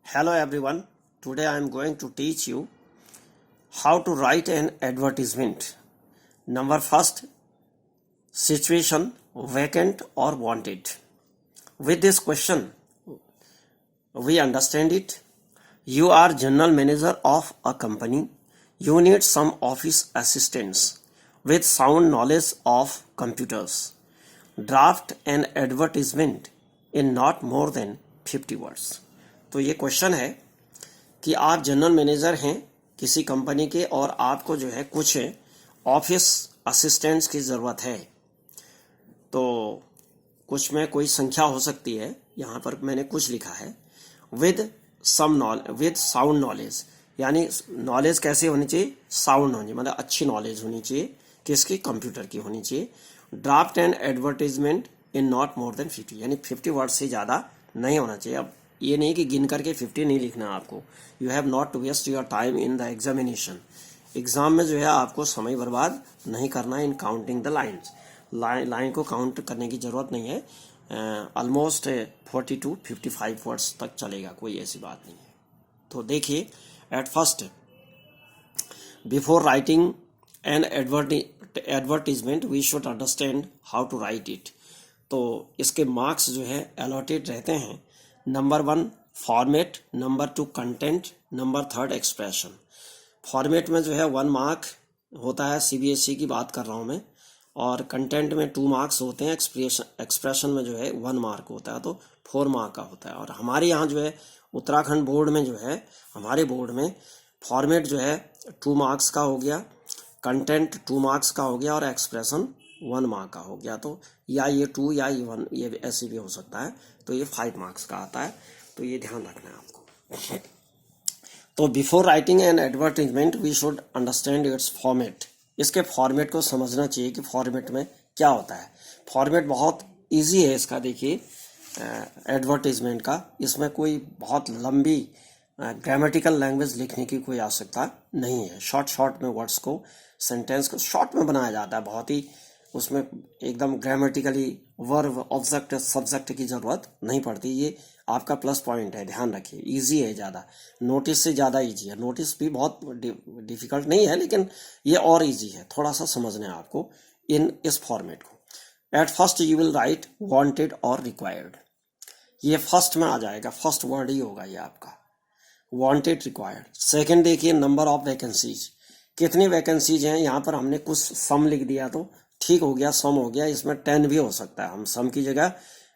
Hello everyone. Today I am going to teach you how to write an advertisement. Number first, situation, vacant or wanted. With this question, we understand it. You are general manager of a company. You need some office assistants with sound knowledge of computers. Draft an advertisement in not more than 50 words. तो ये question है कि आप general manager हैं किसी company के और आपको जो है कुछ ऑफिस असिस्टेंट्स की ज़रूरत है। तो कुछ में कोई संख्या हो सकती है, यहाँ पर मैंने कुछ लिखा है विद साउंड नॉलेज, यानी नॉलेज कैसे होनी चाहिए, साउंड होनी, मतलब अच्छी नॉलेज होनी चाहिए, किसकी, कंप्यूटर की होनी चाहिए। Draft and advertisement in not more than 50, यानी 50 वर्ड से ज़्यादा नहीं होना चाहिए। अब ये नहीं कि गिन करके 50 नहीं लिखना आपको। You have not to waste your time in the examination. Exam में जो है आपको समय बर्बाद नहीं करना in counting the lines. Line को काउंट करने की जरूरत नहीं है। ऑलमोस्ट 40 to 55 वर्ड्स तक चलेगा, कोई ऐसी बात नहीं है। तो देखिए, at first, before writing an advertisement we should understand how to write it. तो इसके मार्क्स जो है अलॉटेड रहते हैं। Number 1 format, number 2 content, number 3 expression. Format में जो है 1 मार्क होता है, सीबीएसई की बात कर रहा हूँ मैं, और कंटेंट में 2 मार्क्स होते हैं, एक्सप्रेशन में जो है 1 मार्क होता है, तो 4 मार्क का होता है। और हमारे यहाँ जो है उत्तराखंड बोर्ड में जो है, हमारे बोर्ड में फॉर्मेट जो है 2 मार्क्स का हो गया, कंटेंट 2 मार्क्स का हो गया और एक्सप्रेशन 1 मार्क का हो गया। तो या ये 2 या ये 1, ये ऐसे भी हो सकता है, तो ये 5 मार्क्स का आता है। तो ये ध्यान रखना है आपको। तो before writing an advertisement we should understand its format. इसके फॉर्मेट को समझना चाहिए कि फॉर्मेट में क्या होता है। फॉर्मेट बहुत इजी है इसका। देखिए, एडवर्टीजमेंट का, इसमें कोई बहुत लंबी ग्रामेटिकल लैंग्वेज लिखने की कोई आवश्यकता नहीं है। शॉर्ट में वर्ड्स को, सेंटेंस को शॉर्ट में बनाया जाता है। बहुत ही उसमें एकदम ग्रामेटिकली वर्ब, ऑब्जेक्ट, सब्जेक्ट की ज़रूरत नहीं पड़ती। ये आपका प्लस पॉइंट है, ध्यान रखिए। इजी है ज़्यादा, नोटिस से ज़्यादा इजी है। नोटिस भी बहुत डिफिकल्ट नहीं है, लेकिन ये और इजी है, थोड़ा सा समझना है आपको इस फॉर्मेट को। At first you will write wanted और रिक्वायर्ड। ये फर्स्ट में आ जाएगा, फर्स्ट वर्ड ही होगा ये आपका, वांटेड, रिक्वायर्ड। सेकंड देखिए, नंबर ऑफ वैकेंसीज, कितनी वैकेंसीज हैं। यहाँ पर हमने कुछ सम लिख दिया तो ठीक हो गया, सम हो गया। इसमें 10 भी हो सकता है, हम सम की जगह,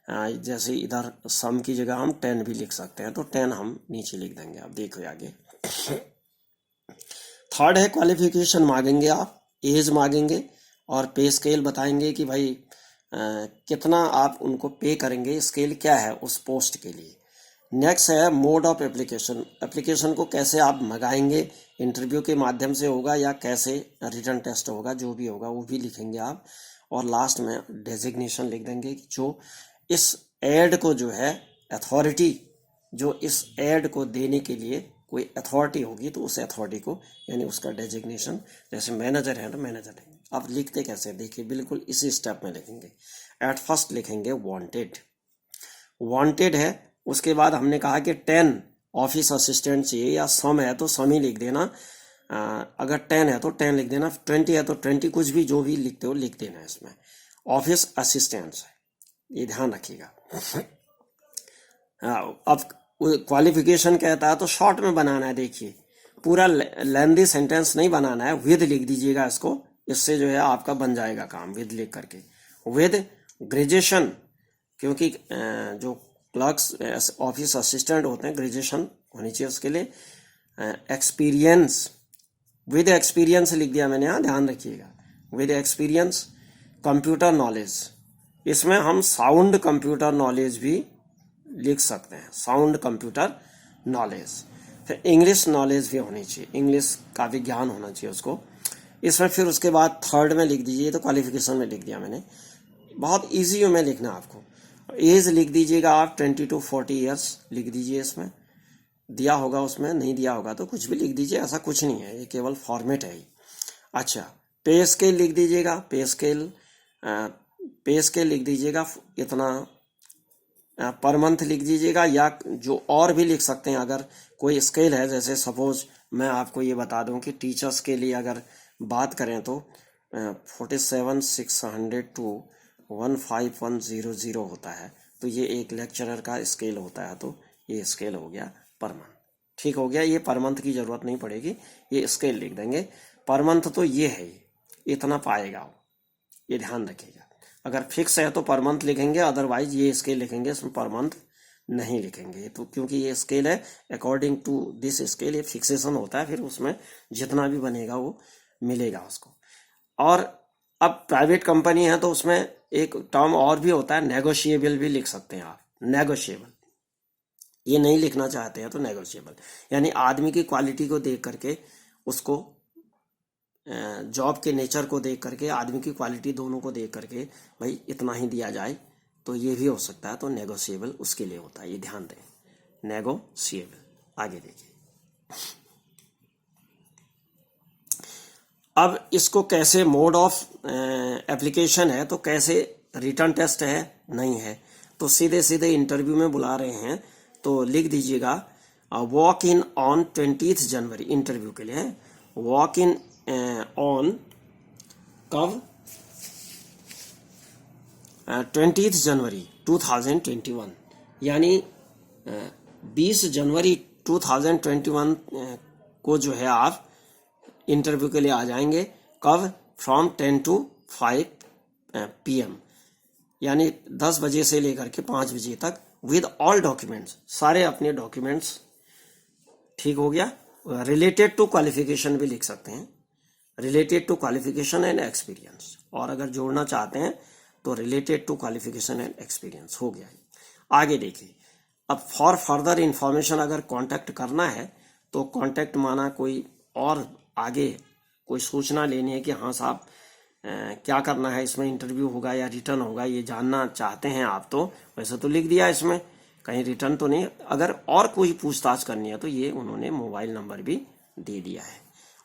जैसे इधर सम की जगह हम 10 भी लिख सकते हैं, तो 10 हम नीचे लिख देंगे। अब देखो आगे। थर्ड है क्वालिफिकेशन मांगेंगे आप, एज मांगेंगे और पे स्केल बताएंगे कि भाई कितना आप उनको पे करेंगे, स्केल क्या है उस पोस्ट के लिए। नेक्स्ट है मोड ऑफ एप्लीकेशन, एप्लीकेशन को कैसे आप मंगाएंगे, इंटरव्यू के माध्यम से होगा या कैसे रिटन टेस्ट होगा, जो भी होगा वो भी लिखेंगे आप। और लास्ट में डेजिग्नेशन लिख देंगे, जो इस एड को जो है अथॉरिटी, जो इस एड को देने के लिए कोई अथॉरिटी होगी तो उस अथॉरिटी को, यानी उसका डेजिग्नेशन, जैसे मैनेजर है तो मैनेजर है। अब लिखते कैसे, देखिए बिल्कुल इसी स्टेप में लिखेंगे। एट फर्स्ट लिखेंगे वांटेड, वांटेड है। उसके बाद हमने कहा कि 10 ऑफिस असिस्टेंट चाहिए, या सम है तो सम ही लिख देना। अगर 10 है तो 10 लिख देना, 20 है तो 20, कुछ भी जो भी लिखते हो लिख देना। इसमें ऑफिस असिस्टेंट्स है, ये ध्यान रखिएगा। अब क्वालिफिकेशन कहता है तो शॉर्ट में बनाना है। देखिए, पूरा लेंदी सेंटेंस नहीं बनाना है, विद लिख दीजिएगा इसको, इससे जो है आपका बन जाएगा काम, विद लिख करके। विद ग्रेजुएशन, क्योंकि जो क्लर्क्स, ऑफिस असिस्टेंट होते हैं, ग्रेजुएशन होनी चाहिए उसके लिए। एक्सपीरियंस, विद एक्सपीरियंस लिख दिया मैंने, यहाँ ध्यान रखिएगा, विद एक्सपीरियंस। कंप्यूटर नॉलेज, इसमें हम साउंड कंप्यूटर नॉलेज भी लिख सकते हैं, साउंड कंप्यूटर नॉलेज। फिर इंग्लिश नॉलेज भी होनी चाहिए, इंग्लिश का भी ज्ञान होना चाहिए उसको इसमें। फिर उसके बाद थर्ड में लिख दीजिए, तो क्वालिफिकेशन में लिख दिया मैंने, बहुत ईजी में लिखना आपको। एज लिख दीजिएगा आप, 20 to 40 ईयर्स लिख दीजिए। इसमें दिया होगा, उसमें नहीं दिया होगा तो कुछ भी लिख दीजिए, ऐसा कुछ नहीं है, ये केवल फॉर्मेट है ही। अच्छा, पे स्केल लिख दीजिएगा, पे स्केल लिख दीजिएगा इतना पर मंथ लिख दीजिएगा, या जो और भी लिख सकते हैं अगर कोई स्केल है। जैसे सपोज मैं आपको ये बता दूं कि टीचर्स के लिए अगर बात करें तो 47,600 टू 15,100 होता है, तो ये एक लेक्चरर का स्केल होता है। तो ये स्केल हो गया पर मंथ। ठीक हो गया, ये पर मंथ की जरूरत नहीं पड़ेगी, ये स्केल लिख देंगे। पर मंथ तो ये है, इतना पाएगा वो, ये ध्यान रखिएगा। अगर फिक्स है तो पर मंथ लिखेंगे, अदरवाइज ये स्केल लिखेंगे, इसमें पर मंथ नहीं लिखेंगे। तो क्योंकि ये स्केल है, अकॉर्डिंग टू दिस स्केल ये फिक्सेशन होता है, फिर उसमें जितना भी बनेगा वो मिलेगा उसको। और अब प्राइवेट कंपनी है तो उसमें एक टर्म और भी होता है, नेगोशिएबल भी लिख सकते हैं आप, नेगोशिएबल। ये नहीं लिखना चाहते हैं तो नेगोशिएबल, यानी आदमी की क्वालिटी को देख करके, उसको जॉब के नेचर को देख करके, आदमी की क्वालिटी दोनों को देख करके भाई इतना ही दिया जाए, तो ये भी हो सकता है। तो नेगोशिएबल उसके लिए होता है, ये ध्यान दें, नेगोशिएबल। आगे देखिए, अब इसको कैसे, मोड ऑफ एप्लीकेशन है तो कैसे, रिटर्न टेस्ट है नहीं है, तो सीधे सीधे इंटरव्यू में बुला रहे हैं तो लिख दीजिएगा walk in on 20 January, interview के लिए है। वॉक इन ऑन कब, 20 जनवरी 2021, यानी 20 जनवरी 2021 को जो है आप इंटरव्यू के लिए आ जाएंगे। कब, फ्रॉम 10 to 5 PM, यानी 10 बजे से लेकर के 5 बजे तक, विद ऑल डॉक्यूमेंट्स, सारे अपने डॉक्यूमेंट्स। ठीक हो गया। रिलेटेड टू क्वालिफिकेशन भी लिख सकते हैं, related to qualification and experience, और अगर जोड़ना चाहते हैं तो related to qualification and experience हो गया। आगे देखिए, अब फॉर फर्दर इंफॉर्मेशन अगर कांटेक्ट करना है तो कांटेक्ट माना कोई और आगे कोई सूचना लेनी है कि हाँ साहब क्या करना है, इसमें इंटरव्यू होगा या रिटर्न होगा, ये जानना चाहते हैं आप, तो वैसे तो लिख दिया इसमें, कहीं रिटर्न तो नहीं। अगर और कोई पूछताछ करनी है तो ये उन्होंने मोबाइल नंबर भी दे दिया है,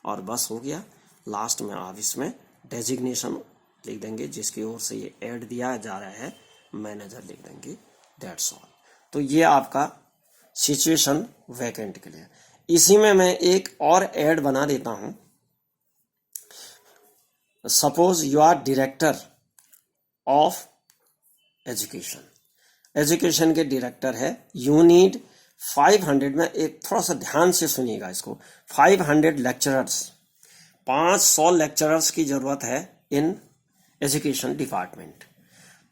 और बस हो गया। लास्ट में आप इसमें डेजिग्नेशन लिख देंगे जिसकी ओर से ये ऐड दिया जा रहा है, मैनेजर लिख देंगे, दैट्स ऑल। तो ये आपका सिचुएशन वैकेंट के लिए। इसी में मैं एक और ऐड बना देता हूं। Suppose you are director of education, education के डायरेक्टर है, यू नीड 500 में, एक थोड़ा सा ध्यान से सुनिएगा इसको, 500 लेक्चरर्स, 500 लेक्चरर्स की जरूरत है इन एजुकेशन डिपार्टमेंट।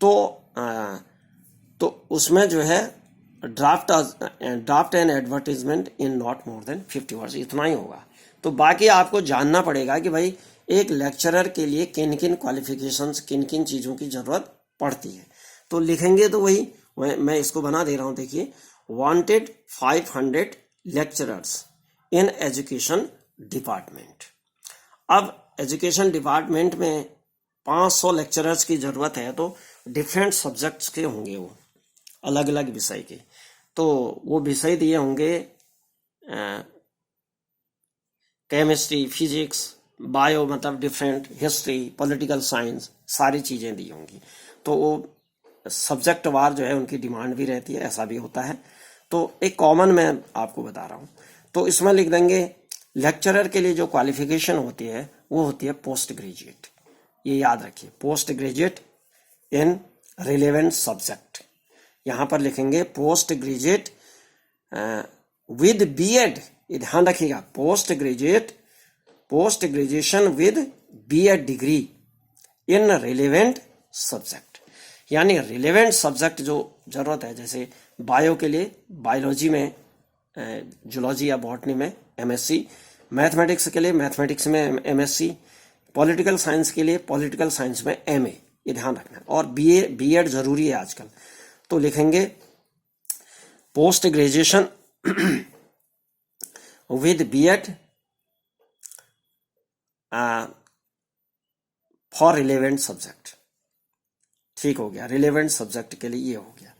तो उसमें जो है draft an advertisement in not more than 50 words, इतना ही होगा। तो बाकी आपको जानना पड़ेगा कि भाई एक लेक्चरर के लिए किन किन क्वालिफिकेशंस, किन किन चीज़ों की ज़रूरत पड़ती है। तो लिखेंगे तो वही, मैं इसको बना दे रहा हूँ, देखिए, wanted 500 lecturers in education department. अब एजुकेशन डिपार्टमेंट में 500 लेक्चरर्स की ज़रूरत है, तो डिफरेंट सब्जेक्ट्स के होंगे, वो अलग अलग विषय के। तो वो विषय दिए होंगे केमिस्ट्री, फिजिक्स, बायो, मतलब डिफरेंट, हिस्ट्री, पॉलिटिकल साइंस, सारी चीज़ें दी होंगी। तो वो सब्जेक्ट वार जो है उनकी डिमांड भी रहती है, ऐसा भी होता है। तो एक कॉमन मैं आपको बता रहा हूँ, तो इसमें लिख देंगे लेक्चरर के लिए जो क्वालिफिकेशन होती है वो होती है पोस्ट ग्रेजुएट। ये याद रखिए, post graduate in relevant subject. यहाँ पर लिखेंगे पोस्ट ग्रेजुएट विद बीएड, ये ध्यान रखिएगा, post graduation with BEd degree in relevant subject, यानी रिलेवेंट सब्जेक्ट जो जरूरत है, जैसे बायो के लिए बायोलॉजी में, जूलॉजी या बॉटनी में एमएससी, मैथमेटिक्स के लिए मैथमेटिक्स में एमएससी, पॉलिटिकल साइंस के लिए पॉलिटिकल साइंस में एमए, ये ध्यान रखना है। और बीएड जरूरी है आजकल, तो लिखेंगे post graduation with BEd for relevant subject. ठीक हो गया, रिलेवेंट सब्जेक्ट के लिए ये हो गया।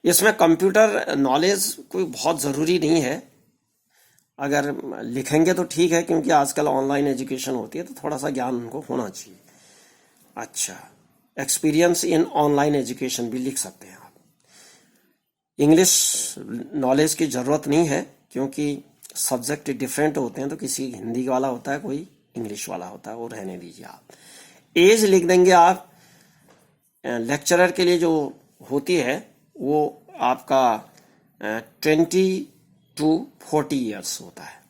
इसमें कंप्यूटर नॉलेज कोई बहुत ज़रूरी नहीं है, अगर लिखेंगे तो ठीक है, क्योंकि आजकल ऑनलाइन एजुकेशन होती है तो थोड़ा सा ज्ञान उनको होना चाहिए। अच्छा, एक्सपीरियंस इन ऑनलाइन एजुकेशन भी लिख सकते हैं आप। इंग्लिश नॉलेज की ज़रूरत नहीं है, क्योंकि सब्जेक्ट डिफरेंट होते हैं, तो किसी हिंदी वाला होता है, कोई इंग्लिश वाला होता है, वो रहने दीजिए आप। एज लिख देंगे आप। लेक्चरर के लिए जो होती है वो आपका 20 to 40 ईयर्स होता है,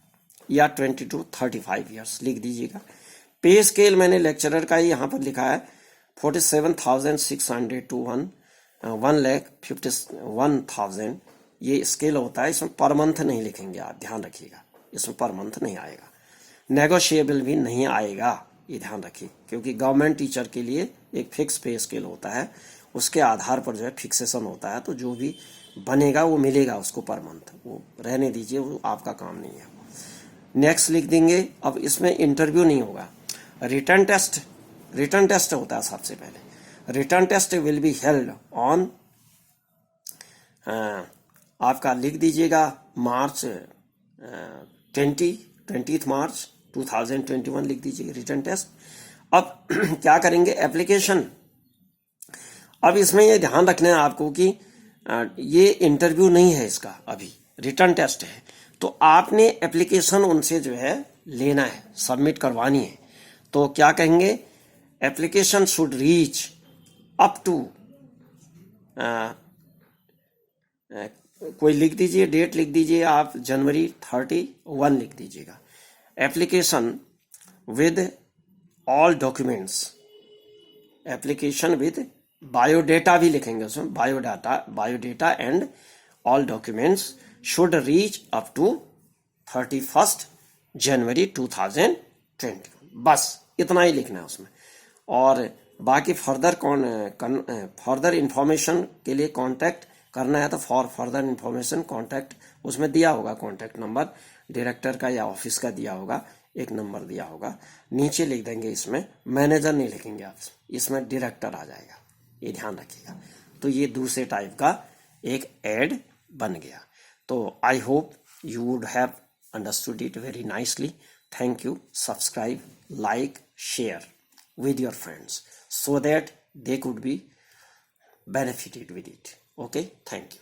या 20 to 35 ईयर्स लिख दीजिएगा। पे स्केल मैंने लेक्चरर का ही यहाँ पर लिखा है 47,600 to 1,51,000 ये स्केल होता है। इसमें पर मंथ नहीं लिखेंगे आप, ध्यान रखिएगा, इसमें पर मंथ नहीं आएगा। नेगोशिएबल भी नहीं आएगा, ये ध्यान रखिए, क्योंकि गवर्नमेंट टीचर के लिए एक फिक्स पे स्केल होता है, उसके आधार पर जो है फिक्सेशन होता है, तो जो भी बनेगा वो मिलेगा उसको पर मंथ, वो रहने दीजिए, वो आपका काम नहीं है। नेक्स्ट लिख देंगे। अब इसमें इंटरव्यू नहीं होगा, रिटर्न टेस्ट होता है सबसे पहले। Return test will be held on, आपका लिख दीजिएगा मार्च 20 मार्च 2021 लिख दीजिए रिटर्न टेस्ट। अब क्या करेंगे, एप्लीकेशन। अब इसमें ये ध्यान रखना है आपको कि ये इंटरव्यू नहीं है इसका, अभी रिटर्न टेस्ट है, तो आपने एप्लीकेशन उनसे जो है लेना है, सबमिट करवानी है। तो क्या कहेंगे, application should reach up to, कोई लिख दीजिए, डेट लिख दीजिए आप, जनवरी 31 लिख दीजिएगा। Application with all documents, application with biodata भी लिखेंगे उसमें, biodata and all documents should reach up to 31 January 2020। बस इतना ही लिखना है उसमें। और बाकी फर्दर इंफॉर्मेशन के लिए कांटेक्ट करना है, तो फॉर फर्दर इंफॉर्मेशन कांटेक्ट, उसमें दिया होगा कांटेक्ट नंबर डायरेक्टर का या ऑफिस का दिया होगा, एक नंबर दिया होगा, नीचे लिख देंगे। इसमें मैनेजर नहीं लिखेंगे आप, इसमें डायरेक्टर आ जाएगा, ये ध्यान रखिएगा। तो ये दूसरे टाइप का एक एड बन गया। तो I hope you would have understood it very nicely. Thank you. Subscribe, like, share with your friends so that they could be benefited with it. Okay, thank you.